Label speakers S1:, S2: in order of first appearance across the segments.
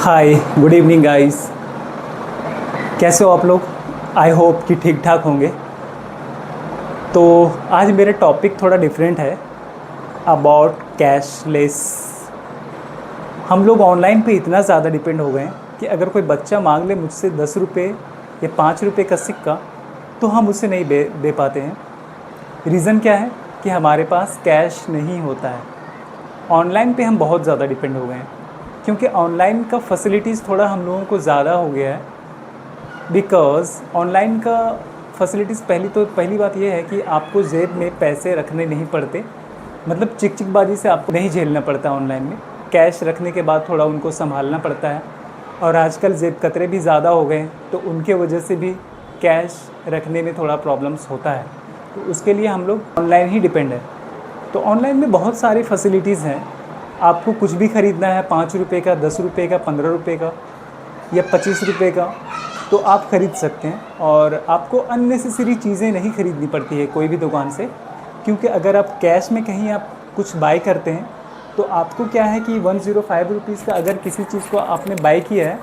S1: हाय, good evening guys. कैसे हो आप लोग? आई होप कि ठीक ठाक होंगे। तो आज मेरा टॉपिक थोड़ा डिफरेंट है, अबाउट कैशलेस। हम लोग ऑनलाइन पे इतना ज़्यादा डिपेंड हो गए हैं कि अगर कोई बच्चा मांग ले मुझसे 10 रुपये या 5 रुपये का सिक्का, तो हम उसे नहीं दे पाते हैं। रीज़न क्या है कि हमारे पास कैश नहीं होता है। ऑनलाइन पे हम बहुत ज़्यादा डिपेंड हो गए हैं, क्योंकि ऑनलाइन का फैसिलिटीज़ थोड़ा हम लोगों को ज़्यादा हो गया है। बिकॉज़ ऑनलाइन का फैसिलिटीज़ पहली बात ये है कि आपको जेब में पैसे रखने नहीं पड़ते, मतलब चिकचिकबाजी से आपको नहीं झेलना पड़ता ऑनलाइन में। कैश रखने के बाद थोड़ा उनको संभालना पड़ता है, और आजकल जेब कतरे भी ज़्यादा हो गए हैं, तो उनके वजह से भी कैश रखने में थोड़ा प्रॉब्लम्स होता है। तो उसके लिए हम लोग ऑनलाइन ही डिपेंड है। तो ऑनलाइन में बहुत सारी फैसिलिटीज़ हैं। आपको कुछ भी ख़रीदना है, 5 रुपये का, 10 रुपये का, 15 रुपये का या 25 रुपये का, तो आप ख़रीद सकते हैं। और आपको अननेसेसरी चीज़ें नहीं ख़रीदनी पड़ती है कोई भी दुकान से, क्योंकि अगर आप कैश में कहीं आप कुछ बाय करते हैं तो आपको क्या है कि 105 रुपीज़ का अगर किसी चीज़ को आपने बाय किया है,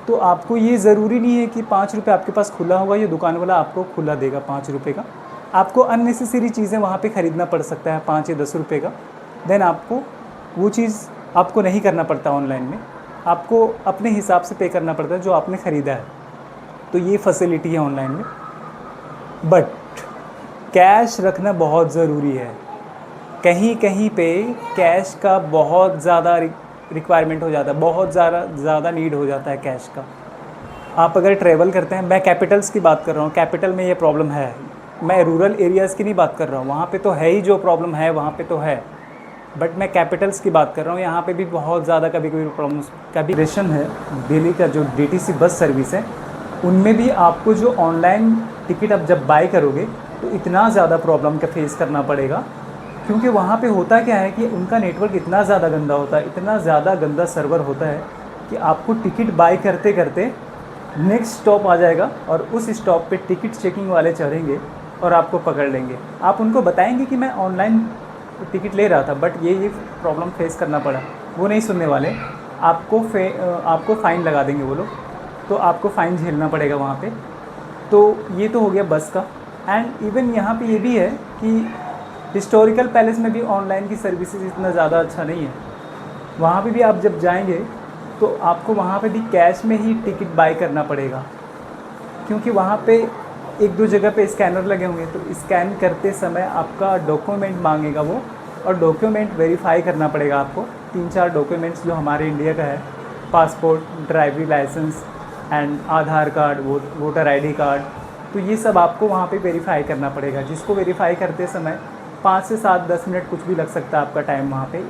S1: तो आपको ये ज़रूरी नहीं है कि 5 रुपये आपके पास खुला होगा, ये दुकान वाला आपको खुला देगा 5 रुपये का। आपको अननेसेसरी चीज़ें वहाँ पे ख़रीदना पड़ सकता है 5 या 10 रुपये का। देन आपको वो चीज़ आपको नहीं करना पड़ता ऑनलाइन में, आपको अपने हिसाब से पे करना पड़ता है जो आपने ख़रीदा है। तो ये फैसिलिटी है ऑनलाइन में। बट कैश रखना बहुत ज़रूरी है। कहीं कहीं पे कैश का बहुत ज़्यादा रिक्वायरमेंट हो जाता है, बहुत ज़्यादा नीड हो जाता है कैश का। आप अगर ट्रैवल करते हैं, मैं कैपिटल्स की बात कर रहा हूँ, कैपिटल में ये प्रॉब्लम है। मैं रूरल एरियाज़ की नहीं बात कर रहा हूँ, वहाँ पे तो है ही, जो प्रॉब्लम है वहाँ पे तो है। बट मैं कैपिटल्स की बात कर रहा हूँ, यहाँ पे भी बहुत ज़्यादा कभी कभी प्रॉब्लम्स कभी रेशन है। दिल्ली का जो डीटीसी बस सर्विस है, उनमें भी आपको जो ऑनलाइन टिकट आप जब बाय करोगे तो इतना ज़्यादा प्रॉब्लम का फेस करना पड़ेगा, क्योंकि वहाँ पे होता क्या है कि उनका नेटवर्क इतना ज़्यादा गंदा होता है, इतना ज़्यादा गंदा सर्वर होता है कि आपको टिकट बाय करते करते नेक्स्ट स्टॉप आ जाएगा, और उस स्टॉप पे टिकट चेकिंग वाले चढ़ेंगे और आपको पकड़ लेंगे। आप उनको बताएंगे कि मैं ऑनलाइन टिकट ले रहा था, बट ये प्रॉब्लम फेस करना पड़ा, वो नहीं सुनने वाले। आपको फ़ाइन लगा देंगे वो लोग, तो आपको फ़ाइन झेलना पड़ेगा वहाँ पे। तो ये तो हो गया बस का। एंड इवन यहाँ पे ये भी है कि हिस्टोरिकल पैलेस में भी ऑनलाइन की सर्विसेज इतना ज़्यादा अच्छा नहीं है। वहाँ पे भी आप जब जाएंगे तो आपको वहाँ पे भी कैश में ही टिकट बाय करना पड़ेगा, क्योंकि वहाँ पे एक दो जगह पे स्कैनर लगे होंगे, तो स्कैन करते समय आपका डॉक्यूमेंट मांगेगा वो, और डॉक्यूमेंट वेरीफाई करना पड़ेगा आपको। 3-4 डॉक्यूमेंट्स जो हमारे इंडिया का है, passport, driving licence and Aadhaar card, voter ID card, तो ये सब आपको वहाँ पे वेरीफाई करना पड़ेगा, जिसको वेरीफाई करते समय 5 से 7-10 मिनट कुछ भी लग सकता है आपका टाइम, वहाँ पे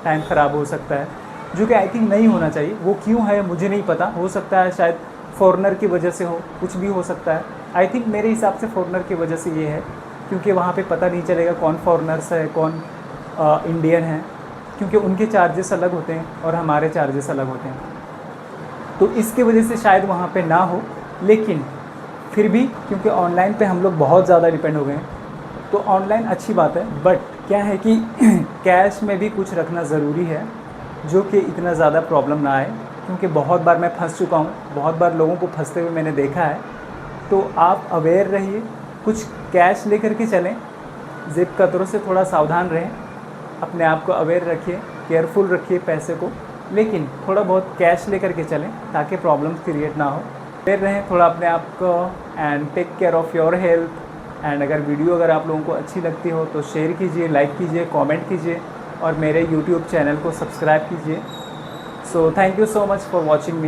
S1: टाइम ख़राब हो सकता है, जो कि आई थिंक नहीं होना चाहिए। वो क्यों है मुझे नहीं पता, हो सकता है शायद फ़ॉरनर की वजह से हो, कुछ भी हो सकता है। आई थिंक मेरे हिसाब से फ़ॉरनर की वजह से ये है, क्योंकि वहाँ पे पता नहीं चलेगा कौन फ़ॉरनर्स है, कौन इंडियन है, क्योंकि उनके चार्जेस अलग होते हैं और हमारे चार्जेस अलग होते हैं। तो इसके वजह से शायद वहाँ पे ना हो, लेकिन फिर भी क्योंकि ऑनलाइन पे हम लोग बहुत ज़्यादा डिपेंड हो गए हैं, तो ऑनलाइन अच्छी बात है। बट क्या है कि कैश में भी कुछ रखना ज़रूरी है, जो कि इतना ज़्यादा प्रॉब्लम ना आए, क्योंकि बहुत बार मैं फंस चुका हूँ, बहुत बार लोगों को फंसते हुए मैंने देखा है। तो आप अवेयर रहिए, कुछ कैश लेकर के चलें, जेब कतरों से थोड़ा सावधान रहें, अपने आप को अवेयर रखिए, केयरफुल रखिए पैसे को, लेकिन थोड़ा बहुत कैश लेकर के चलें ताकि प्रॉब्लम्स क्रिएट ना हो। अवेयर रहें थोड़ा अपने आप को, and take care of your health. And अगर आप लोगों को अच्छी लगती हो तो शेयर कीजिए, लाइक कीजिए, कमेंट कीजिए, और मेरे यूट्यूब चैनल को सब्सक्राइब कीजिए। So thank you so much for watching me.